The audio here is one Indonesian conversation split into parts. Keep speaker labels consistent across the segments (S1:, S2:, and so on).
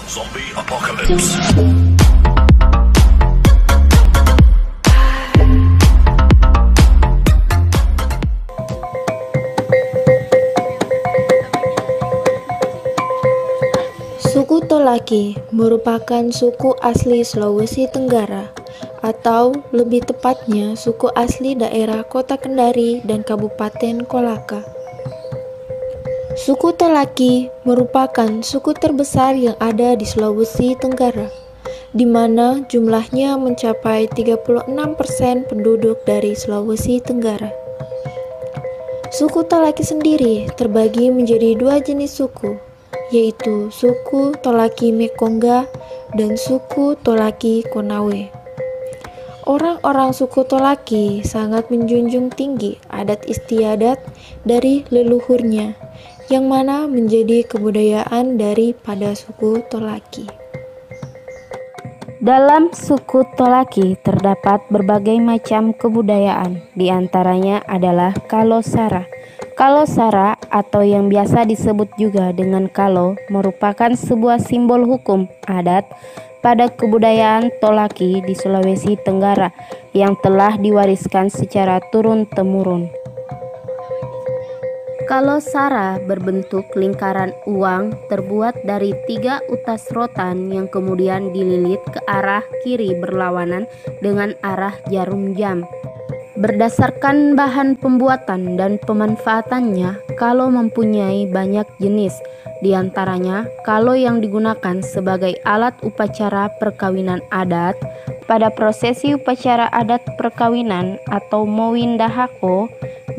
S1: Zombie Apocalypse.
S2: Suku Tolaki merupakan suku asli Sulawesi Tenggara, atau lebih tepatnya suku asli daerah Kota Kendari dan Kabupaten Kolaka. Suku Tolaki merupakan suku terbesar yang ada di Sulawesi Tenggara, di mana jumlahnya mencapai 36% penduduk dari Sulawesi Tenggara. Suku Tolaki sendiri terbagi menjadi dua jenis suku, yaitu suku Tolaki Mekongga dan suku Tolaki Konawe. Orang-orang suku Tolaki sangat menjunjung tinggi adat istiadat dari leluhurnya, yang mana menjadi kebudayaan daripada suku Tolaki.
S3: Dalam suku Tolaki terdapat berbagai macam kebudayaan, di antaranya adalah Kalo Sara. Kalo Sara atau yang biasa disebut juga dengan Kalo merupakan sebuah simbol hukum adat pada kebudayaan Tolaki di Sulawesi Tenggara yang telah diwariskan secara turun-temurun. Kalo Sara berbentuk lingkaran uang terbuat dari 3 utas rotan yang kemudian dililit ke arah kiri berlawanan dengan arah jarum jam. Berdasarkan bahan pembuatan dan pemanfaatannya, kalo mempunyai banyak jenis, di antaranya kalo yang digunakan sebagai alat upacara perkawinan adat. Pada prosesi upacara adat perkawinan atau mowindahako,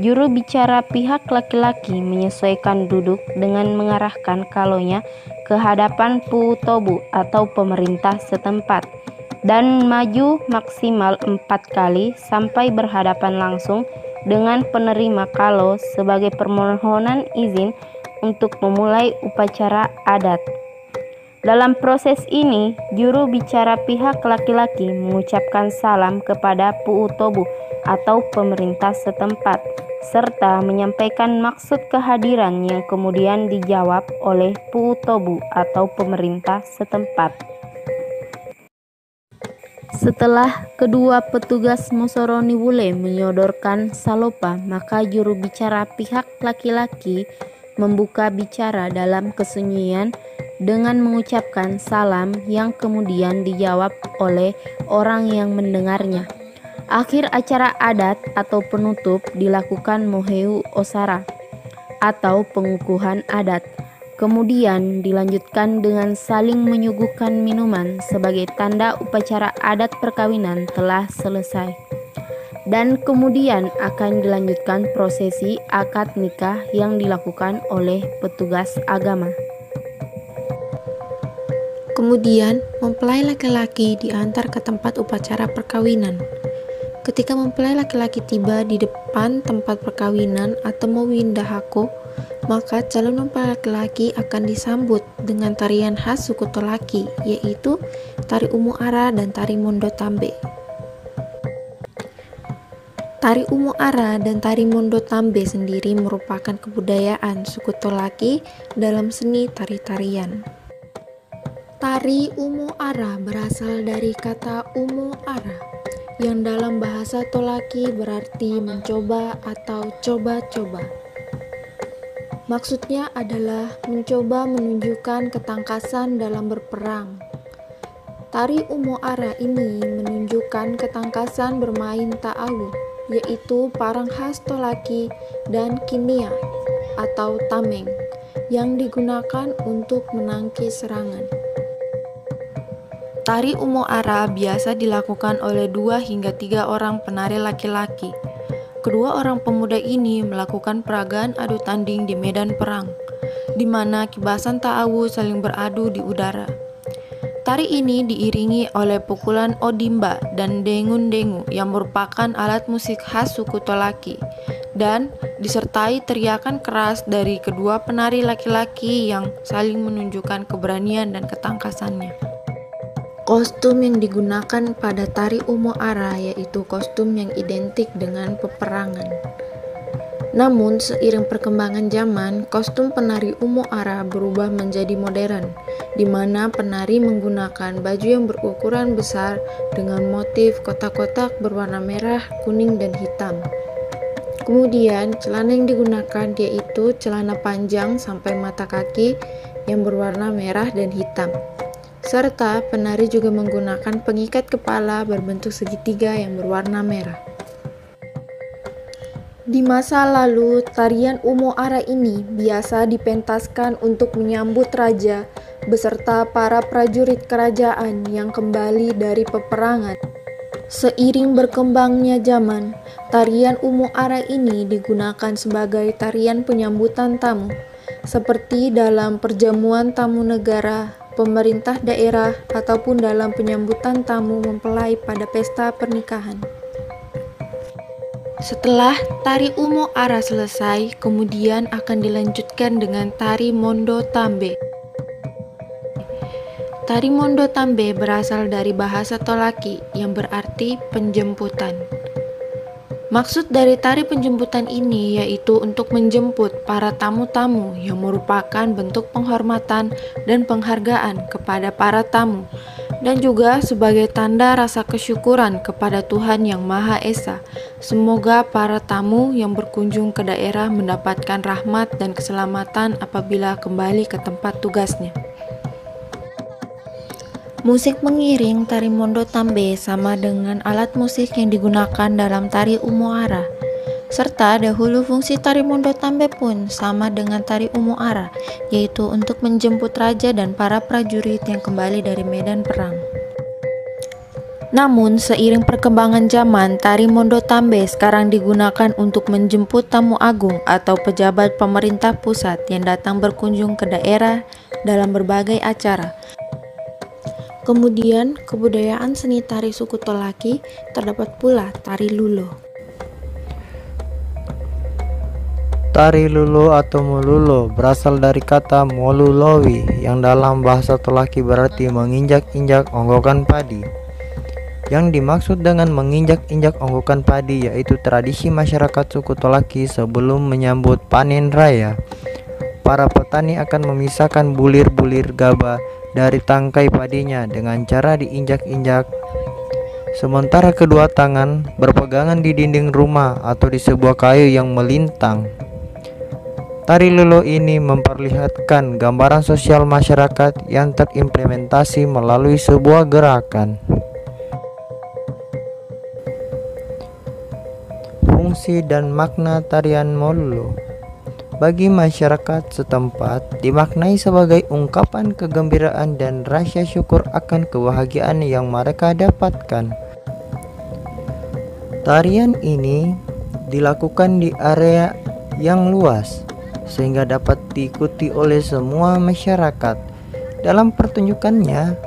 S3: juru bicara pihak laki-laki menyesuaikan duduk dengan mengarahkan kalonya ke hadapan puutobu atau pemerintah setempat dan maju maksimal 4 kali sampai berhadapan langsung dengan penerima kalo sebagai permohonan izin untuk memulai upacara adat. Dalam proses ini, juru bicara pihak laki-laki mengucapkan salam kepada puutobu atau pemerintah setempat, serta menyampaikan maksud kehadiran yang kemudian dijawab oleh puutobu atau pemerintah setempat. Setelah kedua petugas Mosoroni Wule menyodorkan salopa, maka juru bicara pihak laki-laki membuka bicara dalam kesunyian dengan mengucapkan salam yang kemudian dijawab oleh orang yang mendengarnya. Akhir acara adat atau penutup dilakukan Moheu Osara atau pengukuhan adat. Kemudian dilanjutkan dengan saling menyuguhkan minuman sebagai tanda upacara adat perkawinan telah selesai. Dan kemudian akan dilanjutkan prosesi akad nikah yang dilakukan oleh petugas agama.
S2: Kemudian, mempelai laki-laki diantar ke tempat upacara perkawinan. Ketika mempelai laki-laki tiba di depan tempat perkawinan atau mowindahako, maka calon mempelai laki-laki akan disambut dengan tarian khas suku Tolaki, yaitu tari Umu Ara dan tari Mondo Tambe. Tari Umu Ara dan tari Mondo Tambe sendiri merupakan kebudayaan suku Tolaki dalam seni tari-tarian. Tari Umu Ara berasal dari kata Umu Ara, yang dalam bahasa Tolaki berarti mencoba atau coba-coba. Maksudnya adalah mencoba menunjukkan ketangkasan dalam berperang. Tari Umu Ara ini menunjukkan ketangkasan bermain ta'awu, yaitu parang khas Tolaki dan kinia atau tameng yang digunakan untuk menangkis serangan. Tari Umu Ara biasa dilakukan oleh 2 hingga 3 orang penari laki-laki. Kedua orang pemuda ini melakukan peragaan adu tanding di medan perang, di mana kibasan ta'awu saling beradu di udara. Tari ini diiringi oleh pukulan odimba dan dengun-dengu yang merupakan alat musik khas suku Tolaki, dan disertai teriakan keras dari kedua penari laki-laki yang saling menunjukkan keberanian dan ketangkasannya. Kostum yang digunakan pada tari Umu Ara yaitu kostum yang identik dengan peperangan. Namun, seiring perkembangan zaman, kostum penari Umu Ara berubah menjadi modern, di mana penari menggunakan baju yang berukuran besar dengan motif kotak-kotak berwarna merah, kuning, dan hitam. Kemudian, celana yang digunakan yaitu celana panjang sampai mata kaki yang berwarna merah dan hitam. Serta penari juga menggunakan pengikat kepala berbentuk segitiga yang berwarna merah. Di masa lalu, tarian Umo Ara ini biasa dipentaskan untuk menyambut raja beserta para prajurit kerajaan yang kembali dari peperangan. Seiring berkembangnya zaman, tarian Umo Ara ini digunakan sebagai tarian penyambutan tamu, seperti dalam perjamuan tamu negara, pemerintah daerah, ataupun dalam penyambutan tamu mempelai pada pesta pernikahan. Setelah tari Umo Ara selesai, kemudian akan dilanjutkan dengan tari Mondo Tambe. Tari Mondo Tambe berasal dari bahasa Tolaki yang berarti penjemputan. Maksud dari tari penjemputan ini yaitu untuk menjemput para tamu-tamu yang merupakan bentuk penghormatan dan penghargaan kepada para tamu, dan juga sebagai tanda rasa kesyukuran kepada Tuhan Yang Maha Esa. Semoga para tamu yang berkunjung ke daerah mendapatkan rahmat dan keselamatan apabila kembali ke tempat tugasnya. Musik mengiring tari Mondo Tambe sama dengan alat musik yang digunakan dalam tari Umo Ara. Serta dahulu fungsi tari Mondo Tambe pun sama dengan tari Umo Ara, yaitu untuk menjemput raja dan para prajurit yang kembali dari medan perang. Namun, seiring perkembangan zaman, tari Mondo Tambe sekarang digunakan untuk menjemput tamu agung atau pejabat pemerintah pusat yang datang berkunjung ke daerah dalam berbagai acara. Kemudian, kebudayaan seni tari suku Tolaki terdapat pula tari Lulo.
S1: Tari Lulo atau Molulo berasal dari kata Molulowi yang dalam bahasa Tolaki berarti menginjak-injak onggokan padi. Yang dimaksud dengan menginjak-injak onggokan padi yaitu tradisi masyarakat suku Tolaki sebelum menyambut panen raya. Para petani akan memisahkan bulir-bulir gabah dari tangkai padinya dengan cara diinjak-injak, sementara kedua tangan berpegangan di dinding rumah atau di sebuah kayu yang melintang. Tari Lulo ini memperlihatkan gambaran sosial masyarakat yang terimplementasi melalui sebuah gerakan. Fungsi dan makna tarian Molulo bagi masyarakat setempat dimaknai sebagai ungkapan kegembiraan dan rasa syukur akan kebahagiaan yang mereka dapatkan. Tarian ini dilakukan di area yang luas sehingga dapat diikuti oleh semua masyarakat. Dalam pertunjukannya,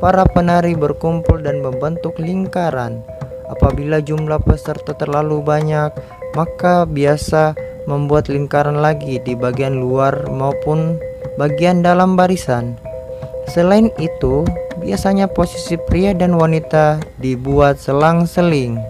S1: para penari berkumpul dan membentuk lingkaran. Apabila jumlah peserta terlalu banyak, maka biasa membuat lingkaran lagi di bagian luar maupun bagian dalam barisan. Selain itu, biasanya posisi pria dan wanita dibuat selang-seling.